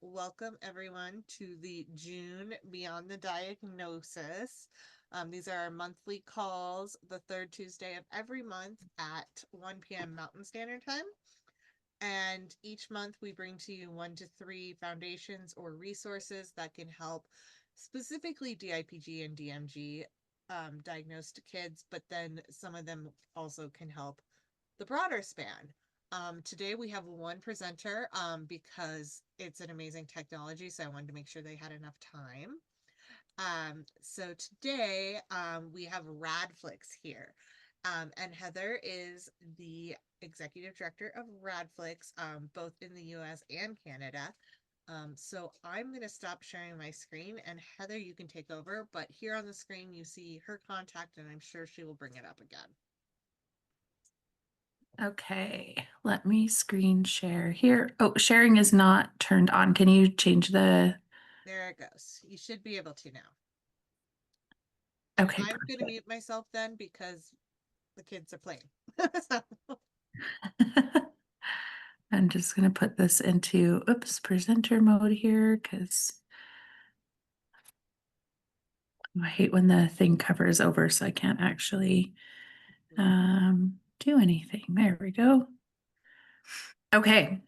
Welcome everyone to the June Beyond the Diagnosis. These are our monthly calls, the third Tuesday of every month at 1 p.m. Mountain Standard Time. And each month we bring to you 1 to 3 foundations or resources that can help specifically DIPG and DMG diagnosed kids, but then some of them also can help the broader span. Today we have one presenter because it's an amazing technology, so I wanted to make sure they had enough time. So today we have Radflix here. And Heather is the executive director of Radflix, both in the US and Canada. So I'm going to stop sharing my screen and Heather, you can take over. But here on the screen, you see her contact, and I'm sure she will bring it up again. Okay, let me screen share here. Oh, sharing is not turned on. Can you change the... There it goes. You should be able to now. Okay, I'm going to mute myself then because the kids are playing. I'm just going to put this into, oops, presenter mode here because I hate when the thing covers over so I can't actually do anything. There we go. Okay.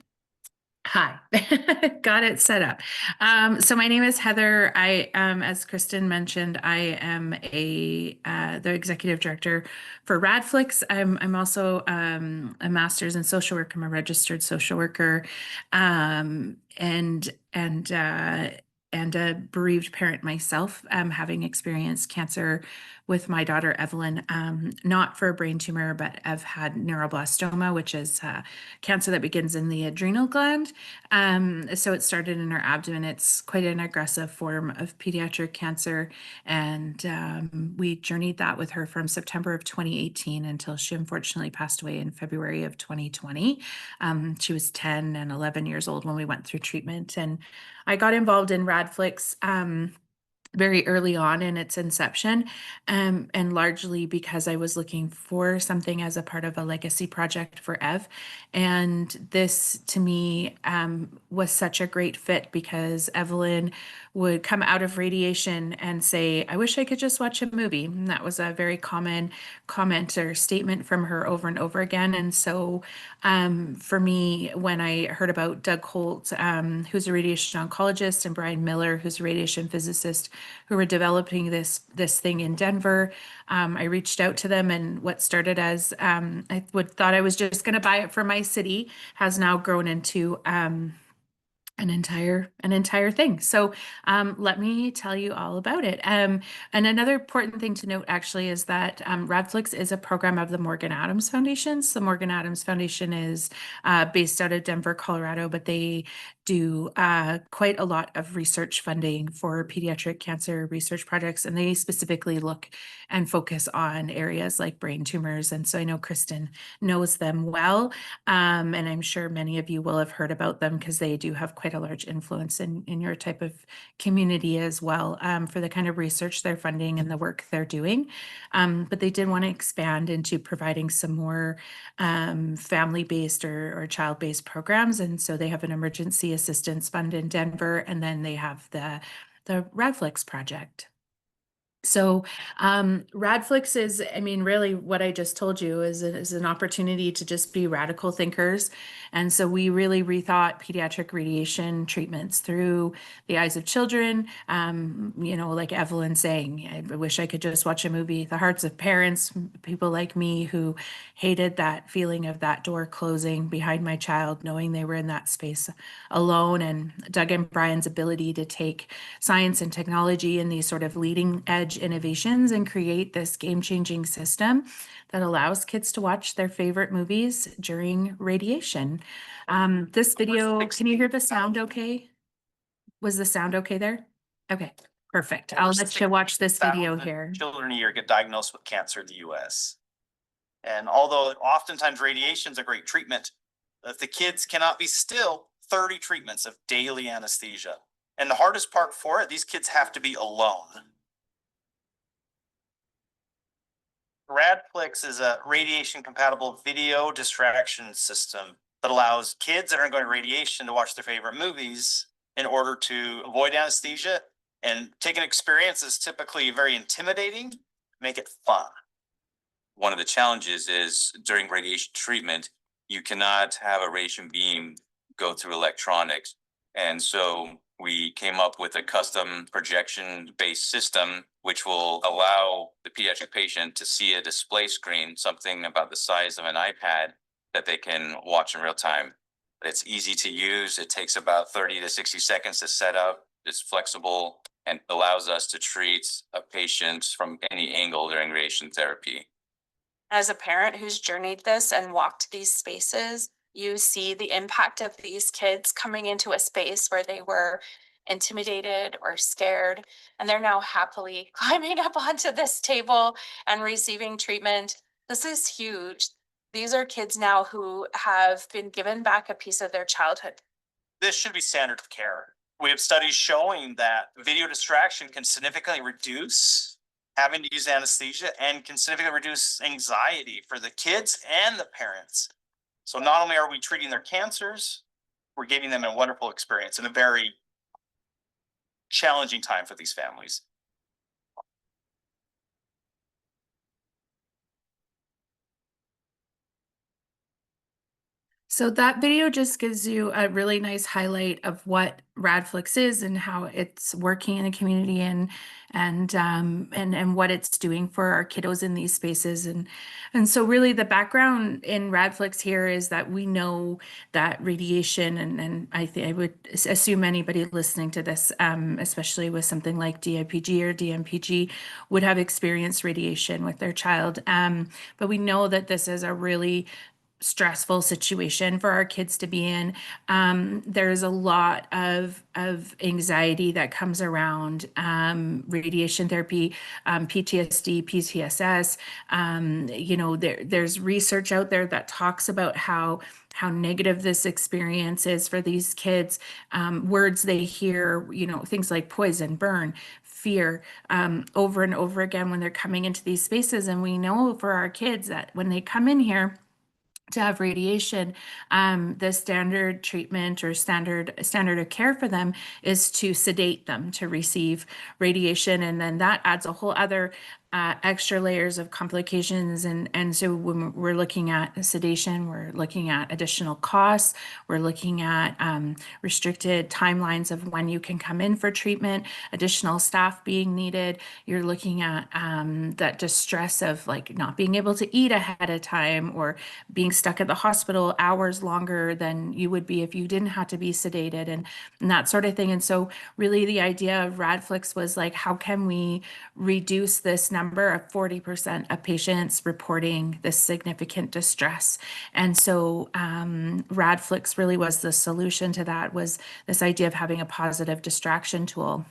Hi, got it set up. So my name is Heather. As Kristen mentioned, I am the executive director for Radflix. I'm also a master's in social work. I'm a registered social worker, and a bereaved parent myself, having experienced cancer with my daughter Evelyn, not for a brain tumor, but I've had neuroblastoma, which is cancer that begins in the adrenal gland. So it started in her abdomen. It's quite an aggressive form of pediatric cancer. And we journeyed that with her from September of 2018 until she unfortunately passed away in February of 2020. She was 10 and 11 years old when we went through treatment. And I got involved in Radflix very early on in its inception, and largely because I was looking for something as a part of a legacy project for Ev. And this to me was such a great fit because Evelyn would come out of radiation and say, I wish I could just watch a movie. And that was a very common comment or statement from her over and over again. And so for me, when I heard about Doug Holt, who's a radiation oncologist, and Brian Miller, who's a radiation physicist, who were developing this thing in Denver, I reached out to them, and what started as thought I was just going to buy it for my city has now grown into an entire thing. So let me tell you all about it. And another important thing to note actually is that Radflix is a program of the Morgan Adams Foundation. So the Morgan Adams Foundation is based out of Denver, Colorado, but they do quite a lot of research funding for pediatric cancer research projects. And they specifically look and focus on areas like brain tumors. And so I know Kristen knows them well. And I'm sure many of you will have heard about them because they do have quite a large influence in your type of community as well, for the kind of research they're funding and the work they're doing. But they did want to expand into providing some more family-based or child-based programs. And so they have an emergency assistance fund in Denver, and then they have the Radflix project. So Radflix is, I mean, really what I just told you is an opportunity to just be radical thinkers. And so we really rethought pediatric radiation treatments through the eyes of children. Like Evelyn saying, I wish I could just watch a movie. The hearts of parents, people like me who hated that feeling of that door closing behind my child, knowing they were in that space alone. And Doug and Brian's ability to take science and technology and these sort of leading edge innovations and create this game-changing system that allows kids to watch their favorite movies during radiation. This video, can you hear the sound okay? Was the sound okay there? Okay, perfect. I'll let you watch this video here. Children a year get diagnosed with cancer in the US. And although oftentimes radiation is a great treatment, if the kids cannot be still, 30 treatments of daily anesthesia. And the hardest part for it, these kids have to be alone. Radflix is a radiation compatible video distraction system. that allows kids that are going to radiation to watch their favorite movies in order to avoid anesthesia and take an experience that's typically very intimidating, make it fun. One of the challenges is during radiation treatment, you cannot have a radiation beam go through electronics. And so we came up with a custom projection-based system, which will allow the pediatric patient to see a display screen, something about the size of an iPad that they can watch in real time. It's easy to use. It takes about 30 to 60 seconds to set up. It's flexible and allows us to treat a patient from any angle during radiation therapy. As a parent who's journeyed this and walked these spaces, you see the impact of these kids coming into a space where they were intimidated or scared, and they're now happily climbing up onto this table and receiving treatment. This is huge. These are kids now who have been given back a piece of their childhood. This should be standard of care. We have studies showing that video distraction can significantly reduce having to use anesthesia and can significantly reduce anxiety for the kids and the parents. So not only are we treating their cancers, we're giving them a wonderful experience in a very challenging time for these families. So that video just gives you a really nice highlight of what Radflix is and how it's working in a community and what it's doing for our kiddos in these spaces. And so really the background in Radflix here is that we know that radiation, and I would assume anybody listening to this, especially with something like DIPG or DMPG, would have experienced radiation with their child. But we know that this is a really stressful situation for our kids to be in. There's a lot of anxiety that comes around radiation therapy, PTSD, PTSS. There's research out there that talks about how negative this experience is for these kids. Words they hear, things like poison, burn, fear, over and over again when they're coming into these spaces. And we know for our kids that when they come in here to have radiation, the standard treatment or standard of care for them is to sedate them to receive radiation. And then that adds a whole other extra layers of complications. And so when we're looking at sedation, we're looking at additional costs. We're looking at restricted timelines of when you can come in for treatment, additional staff being needed. You're looking at that distress of like not being able to eat ahead of time or being stuck at the hospital hours longer than you would be if you didn't have to be sedated and that sort of thing. And so really the idea of Radflix was like, how can we reduce this number of 40% of patients reporting this significant distress? And so Radflix really was the solution to that, was this idea of having a positive distraction tool.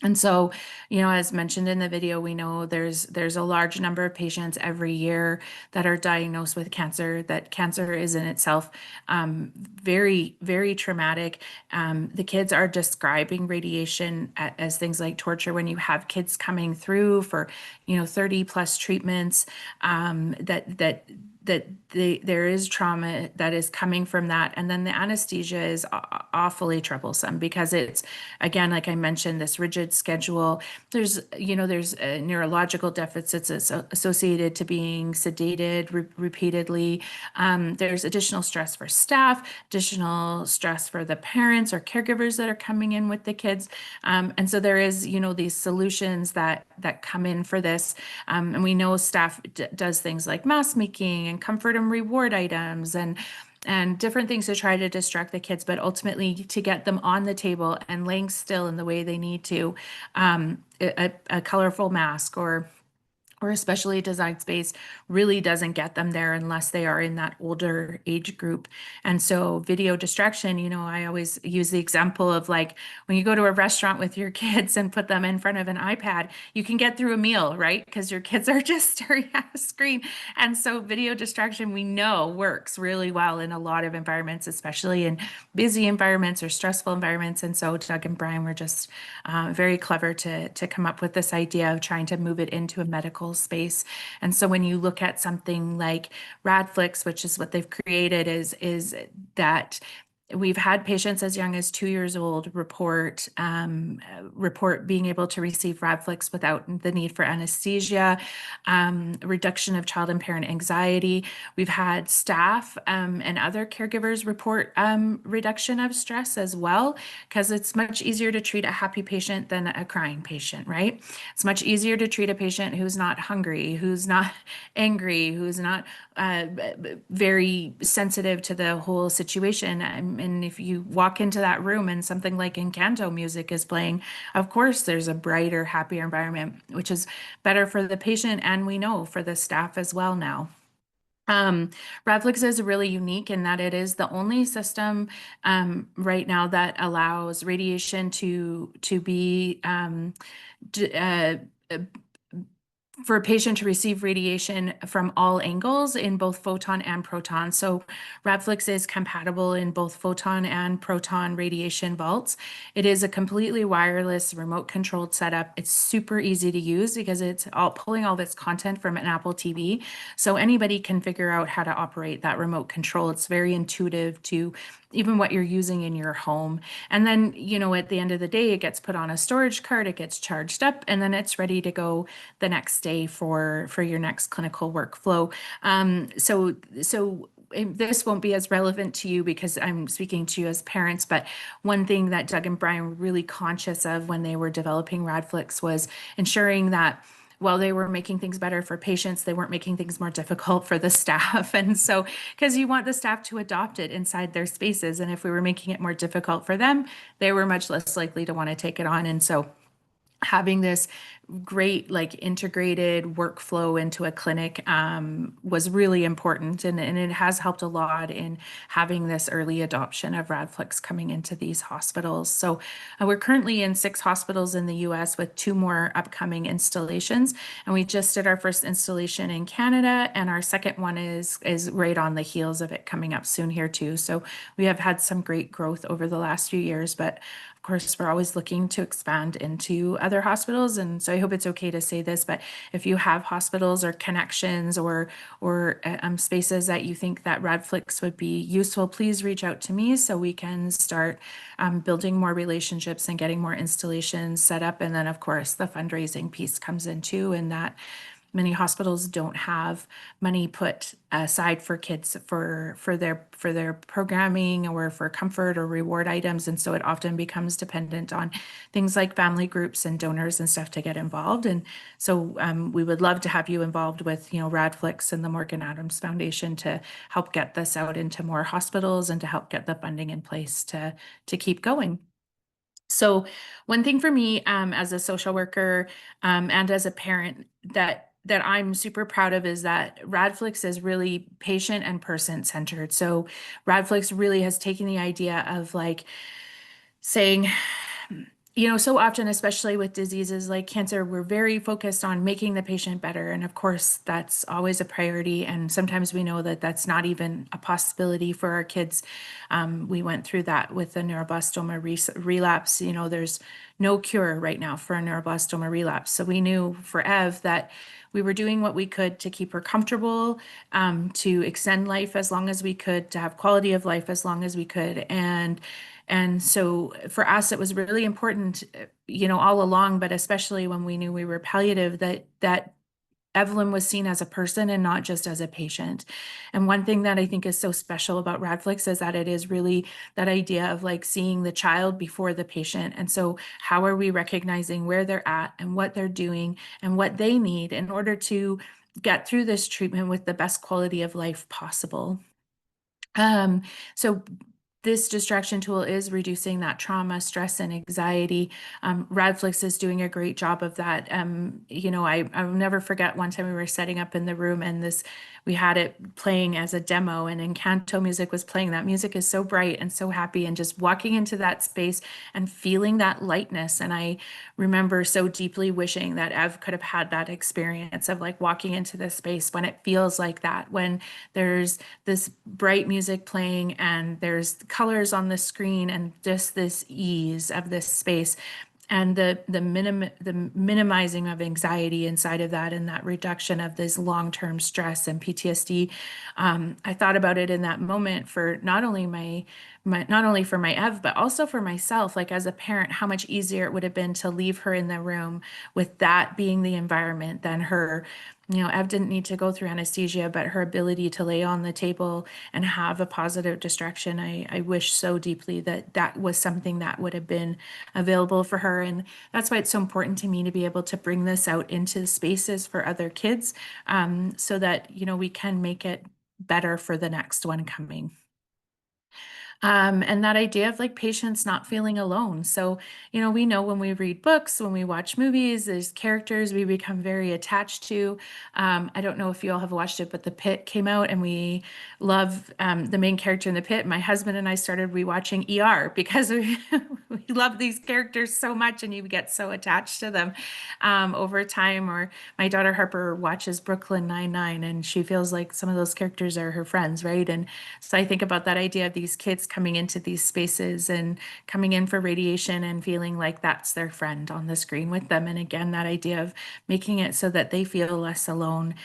And so, as mentioned in the video, we know there's a large number of patients every year that are diagnosed with cancer, that cancer is in itself very, very traumatic. The kids are describing radiation as things like torture. When you have kids coming through for, 30 plus treatments, there is trauma that is coming from that. And then the anesthesia is awfully troublesome because it's, again, like I mentioned, this rigid schedule. There's neurological deficits associated to being sedated repeatedly. There's additional stress for staff, additional stress for the parents or caregivers that are coming in with the kids. And so there is, these solutions that come in for this. And we know staff does things like mask making and comfort and reward items and different things to try to distract the kids, but ultimately to get them on the table and laying still in the way they need to. A colorful mask or a specially designed space really doesn't get them there unless they are in that older age group. And so video distraction, I always use the example of like when you go to a restaurant with your kids and put them in front of an iPad, you can get through a meal, right? Because your kids are just staring at a screen. And so video distraction, we know, works really well in a lot of environments, especially in busy environments or stressful environments. And so Doug and Brian were just very clever to come up with this idea of trying to move it into a medical whole space. And so when you look at something like Radflix, which is what they've created, is that we've had patients as young as 2 years old report being able to receive Radflix without the need for anesthesia, reduction of child and parent anxiety. We've had staff and other caregivers report reduction of stress as well, because it's much easier to treat a happy patient than a crying patient, right? It's much easier to treat a patient who's not hungry, who's not angry, who's not very sensitive to the whole situation. And if you walk into that room and something like Encanto music is playing, of course, there's a brighter, happier environment, which is better for the patient and we know for the staff as well now. Radflix is really unique in that it is the only system right now that allows radiation to be for a patient to receive radiation from all angles in both photon and proton. So Radflix is compatible in both photon and proton radiation vaults. It is a completely wireless, remote controlled setup. It's super easy to use because it's pulling all of its content from an Apple TV. So anybody can figure out how to operate that remote control. It's very intuitive to even what you're using in your home. And then, you know, at the end of the day, it gets put on a storage cart, it gets charged up, and then it's ready to go the next day for your next clinical workflow. So this won't be as relevant to you because I'm speaking to you as parents, but one thing that Doug and Brian were really conscious of when they were developing Radflix was ensuring that while they were making things better for patients, they weren't making things more difficult for the staff. And so, because you want the staff to adopt it inside their spaces. And if we were making it more difficult for them, they were much less likely to want to take it on. And so having this great like integrated workflow into a clinic was really important, and it has helped a lot in having this early adoption of Radflix coming into these hospitals. So we're currently in 6 hospitals in the US with 2 more upcoming installations, and we just did our first installation in Canada, and our second one is right on the heels of it coming up soon here too. So we have had some great growth over the last few years, but of course, we're always looking to expand into other hospitals. And so I hope it's okay to say this, but if you have hospitals or connections or spaces that you think that Radflix would be useful, please reach out to me so we can start building more relationships and getting more installations set up. And then, of course, the fundraising piece comes in too, and that many hospitals don't have money put aside for kids for their programming or for comfort or reward items, and so it often becomes dependent on things like family groups and donors and stuff to get involved. And so we would love to have you involved with, you know, Radflix and the Morgan Adams Foundation to help get this out into more hospitals and to help get the funding in place to keep going. So one thing for me as a social worker and as a parent that I'm super proud of is that Radflix is really patient and person centered. So Radflix really has taken the idea of like saying, you know, so often, especially with diseases like cancer, we're very focused on making the patient better. And of course, that's always a priority. And sometimes we know that that's not even a possibility for our kids. We went through that with the neuroblastoma relapse. You know, there's no cure right now for a neuroblastoma relapse. So we knew for Ev that we were doing what we could to keep her comfortable, to extend life as long as we could, to have quality of life as long as we could. And so for us, it was really important, you know, all along, but especially when we knew we were palliative, that Evelyn was seen as a person and not just as a patient. And one thing that I think is so special about Radflix is that it is really that idea of like seeing the child before the patient. And so how are we recognizing where they're at and what they're doing and what they need in order to get through this treatment with the best quality of life possible? So this distraction tool is reducing that trauma, stress, and anxiety. Radflix is doing a great job of that. You know, I'll never forget one time we were setting up in the room and we had it playing as a demo, and Encanto music was playing. That music is so bright and so happy, and just walking into that space and feeling that lightness. And I remember so deeply wishing that Ev could have had that experience of like walking into this space when it feels like that, when there's this bright music playing and there's colors on the screen and just this ease of this space. and the minimizing of anxiety inside of that, and that reduction of this long-term stress and PTSD. I thought about it in that moment for not only not only for my Ev, but also for myself, like as a parent, how much easier it would have been to leave her in the room with that being the environment than her. Ev didn't need to go through anesthesia, but her ability to lay on the table and have a positive distraction, I wish so deeply that that was something that would have been available for her. And that's why it's so important to me to be able to bring this out into spaces for other kids, so that, we can make it better for the next one coming. And that idea of like patients not feeling alone. So, we know when we read books, when we watch movies, there's characters we become very attached to. I don't know if you all have watched it, but The Pit came out and we love the main character in The Pit. My husband and I started rewatching ER because we love these characters so much and you get so attached to them over time. Or my daughter Harper watches Brooklyn Nine-Nine and she feels like some of those characters are her friends, right? And so I think about that idea of these kids coming into these spaces and coming in for radiation and feeling like that's their friend on the screen with them. And again, that idea of making it so that they feel less alone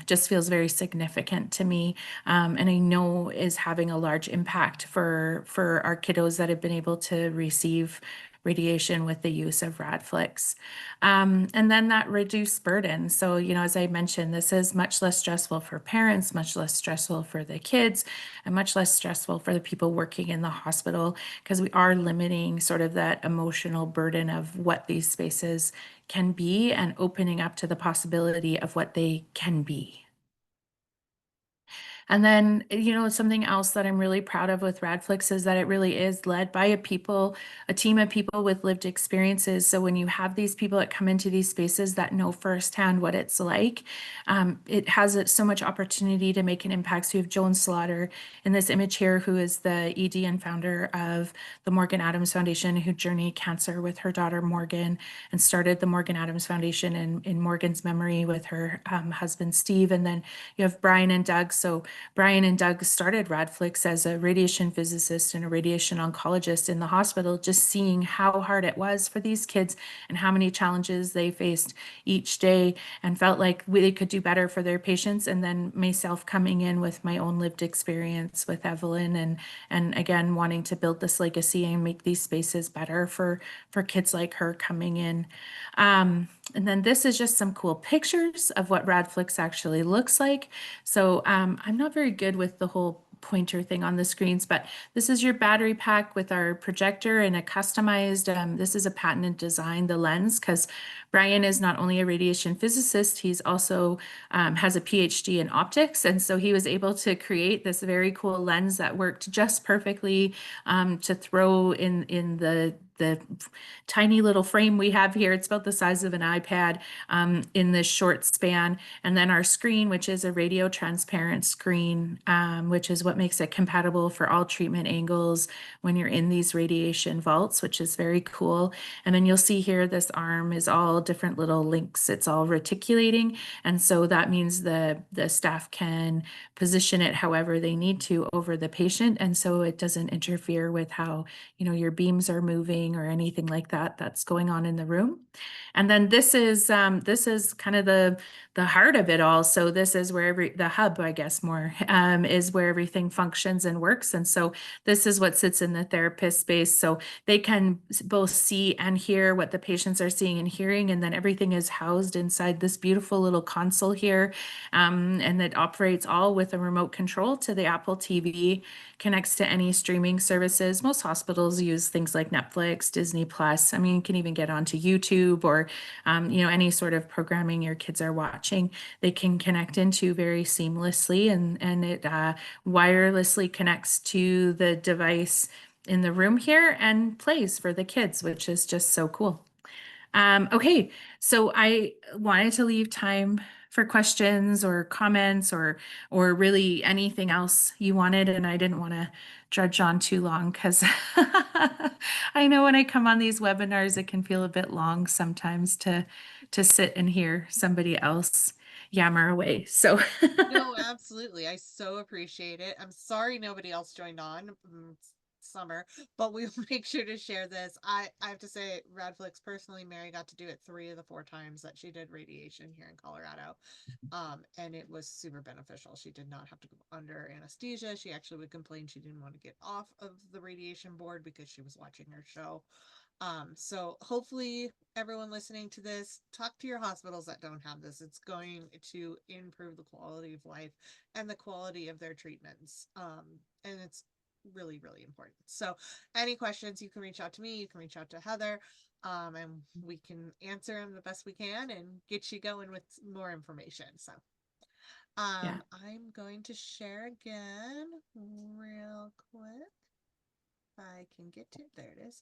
just feels very significant to me. And I know is having a large impact for our kiddos that have been able to receive radiation with the use of Radflix. And then that reduced burden. So, as I mentioned, this is much less stressful for parents, much less stressful for the kids, and much less stressful for the people working in the hospital, because we are limiting sort of that emotional burden of what these spaces can be and opening up to the possibility of what they can be. And then, something else that I'm really proud of with Radflix is that it really is led by a team of people with lived experiences. So when you have these people that come into these spaces that know firsthand what it's like, it has so much opportunity to make an impact. So we have Joan Slaughter in this image here, who is the ED and founder of the Morgan Adams Foundation, who journeyed cancer with her daughter Morgan and started the Morgan Adams Foundation in Morgan's memory with her husband Steve. And then you have Brian and Doug. So Brian and Doug started Radflix as a radiation physicist and a radiation oncologist in the hospital, just seeing how hard it was for these kids and how many challenges they faced each day, and felt like they could do better for their patients. And then myself coming in with my own lived experience with Evelyn, and again wanting to build this legacy and make these spaces better for kids like her coming in. And then this is just some cool pictures of what Radflix actually looks like. So I'm not very good with the whole pointer thing on the screens, but this is your battery pack with our projector and a customized, this is a patented design, the lens, because Brian is not only a radiation physicist, he's also has a PhD in optics. And so he was able to create this very cool lens that worked just perfectly to throw in the tiny little frame we have here. It's about the size of an iPad in this short span. And then our screen, which is a radio transparent screen, which is what makes it compatible for all treatment angles when you're in these radiation vaults, which is very cool. And then you'll see here, this arm is all different little links. It's all reticulating. And so that means the staff can position it however they need to over the patient. And so it doesn't interfere with how, your beams are moving or anything like that that's going on in the room. And then this is kind of the heart of it all. So this is where the hub, I guess, more is where everything functions and works. And so this is what sits in the therapist space. So they can both see and hear what the patients are seeing and hearing. And then everything is housed inside this beautiful little console here. And it operates all with a remote control to the Apple TV, connects to any streaming services. Most hospitals use things like Netflix, Disney Plus. I mean, you can even get onto YouTube or, any sort of programming your kids are watching, they can connect into very seamlessly, and it wirelessly connects to the device in the room here and plays for the kids, which is just so cool. Okay, so I wanted to leave time for questions or comments or really anything else you wanted, and I didn't want to drudge on too long because I know when I come on these webinars, it can feel a bit long sometimes to sit and hear somebody else yammer away. So No, absolutely. I so appreciate it. I'm sorry nobody else joined on. summer, but we'll make sure to share this. I have to say, Radflix personally, Mary got to do it 3 of the 4 times that she did radiation here in Colorado. And it was super beneficial. She did not have to go under anesthesia. She actually would complain she didn't want to get off of the radiation board because she was watching her show. So hopefully everyone listening to this, talk to your hospitals that don't have this. It's going to improve the quality of life and the quality of their treatments. And it's really, really important. So any questions, you can reach out to me, you can reach out to Heather, and we can answer them the best we can and get you going with more information. So Yeah. I'm going to share again real quick. If I can get to it. There it is.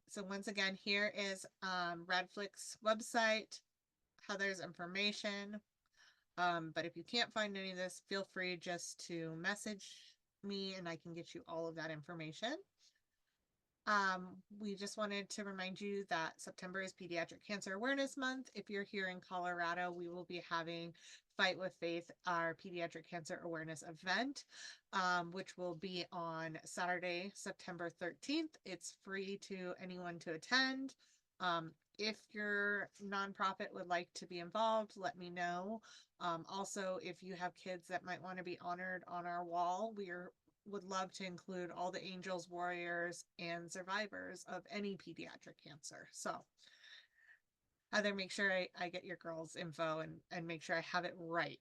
So once again, here is Radflix website, Heather's information. But if you can't find any of this, feel free just to message me and I can get you all of that information. We just wanted to remind you that September is Pediatric Cancer Awareness Month. If you're here in Colorado, we will be having Fight with Faith, our Pediatric Cancer Awareness event, which will be on Saturday, September 13th. It's free to anyone to attend. If your nonprofit would like to be involved, let me know. Also, if you have kids that might want to be honored on our wall, would love to include all the angels, warriors, and survivors of any pediatric cancer. So Heather, make sure I get your girls' info and make sure I have it right.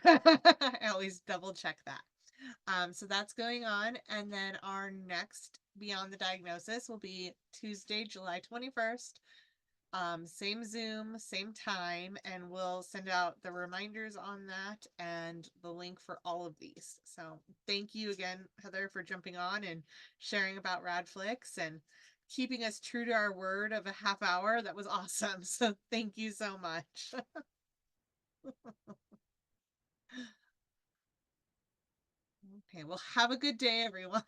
I always double check that. So that's going on. And then our next Beyond the Diagnosis will be Tuesday, July 21st. Same Zoom, same time, and we'll send out the reminders on that and the link for all of these. So thank you again, Heather, for jumping on and sharing about Radflix and keeping us true to our word of a half hour. That was awesome. So thank you so much. Okay, well, have a good day, everyone.